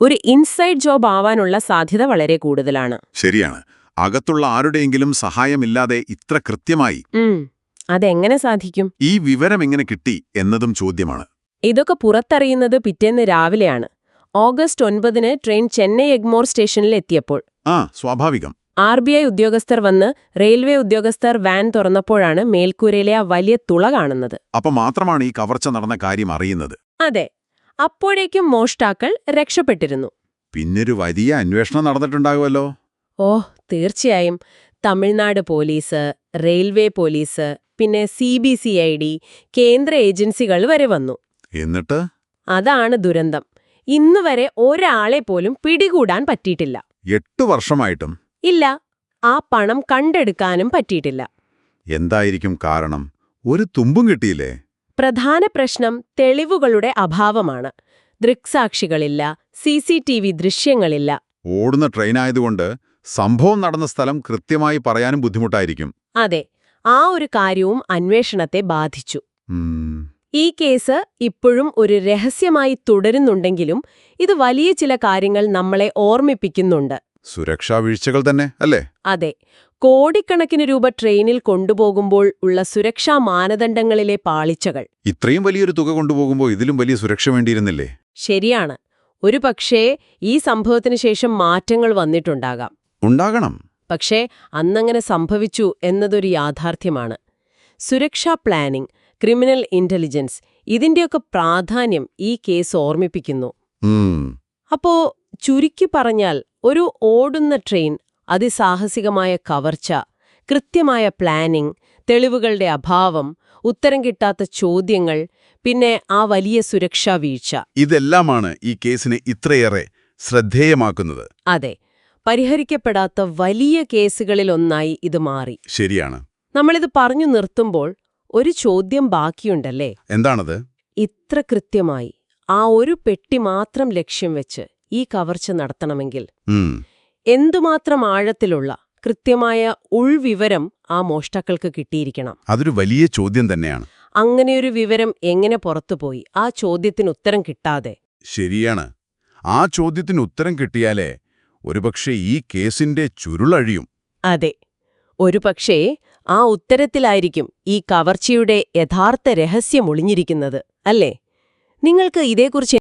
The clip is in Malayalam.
ഒരു ഇൻസൈഡ് ജോബ് ആവാനുള്ള സാധ്യത വളരെ കൂടുതലാണ്. ശരിയാണ്. അകത്തുള്ള ആരുടെയെങ്കിലും സഹായമില്ലാതെ ഇത്ര കൃത്യമായി അതെങ്ങനെ സാധിക്കും? ഈ വിവരം എങ്ങനെ കിട്ടി എന്നതും ചോദ്യമാണ്. ഇതൊക്കെ പുറത്തറിയുന്നത് പിറ്റേന്ന് രാവിലെയാണ്. ഓഗസ്റ്റ് 9 ട്രെയിൻ ചെന്നൈ എഗ്മോർ സ്റ്റേഷനിൽ എത്തിയപ്പോൾ. സ്വാഭാവികം. RBI ഉദ്യോഗസ്ഥർ വന്ന് റെയിൽവേ ഉദ്യോഗസ്ഥർ വാൻ തുറന്നപ്പോഴാണ് മേൽക്കൂരയിലെ ആ വലിയ തുള കാണുന്നത്. അപ്പൊ മാത്രമാണ് ഈ കവർച്ച നടന്ന കാര്യം അറിയുന്നത്. അതെ, അപ്പോഴേക്കും മോഷ്ടാക്കൾ രക്ഷപ്പെട്ടിരുന്നു. പിന്നൊരു വലിയ അന്വേഷണം നടന്നിട്ടുണ്ടാകുമല്ലോ. തീർച്ചയായും. തമിഴ്നാട് പോലീസ്, റെയിൽവേ പോലീസ്, പിന്നെ CBCID, കേന്ദ്ര ഏജൻസികൾ വരെ വന്നു. എന്നിട്ട് അതാണ് ദുരന്തം. ഇന്നുവരെ ഒരാളെ പോലും പിടികൂടാൻ പറ്റിയിട്ടില്ല. 8 വർഷമായിട്ടും ഇല്ല, ആ പണം കണ്ടെടുക്കാനും പറ്റിയിട്ടില്ല. എന്തായിരിക്കും കാരണം? ഒരു തുമ്പും കിട്ടിയില്ലേ? പ്രധാന പ്രശ്നം തെളിവുകളുടെ അഭാവമാണ്. ദൃക്സാക്ഷികളില്ല, CCTV ദൃശ്യങ്ങളില്ല. ഓടുന്ന ട്രെയിനായതുകൊണ്ട് സംഭവം നടന്ന സ്ഥലം കൃത്യമായി പറയാനും ബുദ്ധിമുട്ടായിരിക്കും. അതെ, ആ ഒരു കാര്യവും അന്വേഷണത്തെ ബാധിച്ചു. ഈ കേസ് ഇപ്പോഴും ഒരു രഹസ്യമായി തുടരുന്നുണ്ടെങ്കിലും ഇത് വലിയ ചില കാര്യങ്ങൾ നമ്മളെ ഓർമ്മിപ്പിക്കുന്നുണ്ട്. സുരക്ഷാ വീഴ്ചകൾ തന്നെ അല്ലേ? അതെ, കോടിക്കണക്കിന് രൂപ ട്രെയിനിൽ കൊണ്ടുപോകുമ്പോൾ ഉള്ള സുരക്ഷാ മാനദണ്ഡങ്ങളിലെ പാളിച്ചകൾ. ഇത്രയും വലിയൊരു തുക കൊണ്ടുപോകുമ്പോൾ ഇതിലും വലിയ സുരക്ഷ വേണ്ടിയിരുന്നില്ലേ? ശരിയാണ്. ഒരുപക്ഷേ ഈ സംഭവത്തിന് ശേഷം മാറ്റങ്ങൾ വന്നിട്ടുണ്ടാകാം. ഉണ്ടാകണം. പക്ഷേ അന്നങ്ങനെ സംഭവിച്ചു എന്നതൊരു യാഥാർത്ഥ്യമാണ്. സുരക്ഷാ പ്ലാനിംഗ്, ക്രിമിനൽ ഇന്റലിജൻസ്, ഇതിന്റെയൊക്കെ പ്രാധാന്യം ഈ കേസ് ഓർമ്മിപ്പിക്കുന്നു. അപ്പോ ചുരുക്കി പറഞ്ഞാൽ, ഒരു ഓടുന്ന ട്രെയിൻ, അതിസാഹസികമായ കവർച്ച, കൃത്യമായ പ്ലാനിംഗ്, തെളിവുകളുടെ അഭാവം, ഉത്തരം കിട്ടാത്ത ചോദ്യങ്ങൾ, പിന്നെ ആ വലിയ സുരക്ഷാ വീഴ്ച, ഇതെല്ലാമാണ് ഈ കേസിനെ ഇത്രയേറെ ശ്രദ്ധേയമാക്കുന്നത്. അതെ, പരിഹരിക്കപ്പെടാത്ത വലിയ കേസുകളിലൊന്നായി ഇത് മാറി. ശരിയാണ്. നമ്മളിത് പറഞ്ഞു നിർത്തുമ്പോൾ ഒരു ചോദ്യം ബാക്കിയുണ്ടല്ലേ? എന്താണത്? ഇത്ര കൃത്യമായി ആ ഒരു പെട്ടി മാത്രം ലക്ഷ്യം വെച്ച് ഈ കവർച്ച നടത്തണമെങ്കിൽ എന്തുമാത്രം ആഴത്തിലുള്ള കൃത്യമായ ഉൾവിവരം ആ മോഷ്ടാക്കൾക്ക് കിട്ടിയിരിക്കണം? അതൊരു വലിയ ചോദ്യം തന്നെയാണ്. അങ്ങനെയൊരു വിവരം എങ്ങനെ പുറത്തുപോയി? ആ ചോദ്യത്തിന് ഉത്തരം കിട്ടാതെ. ശരിയാണ്. ആ ചോദ്യത്തിന് ഉത്തരം കിട്ടിയാലേ ഒരുപക്ഷെ ഈ കേസിന്റെ ചുരുളഴിയും. അതെ, ഒരുപക്ഷേ ആ ഉത്തരത്തിലായിരിക്കും ഈ കവർച്ചയുടെ യഥാർത്ഥ രഹസ്യം ഒളിഞ്ഞിരിക്കുന്നത്, അല്ലേ? നിങ്ങൾക്ക് ഇതേക്കുറിച്ച്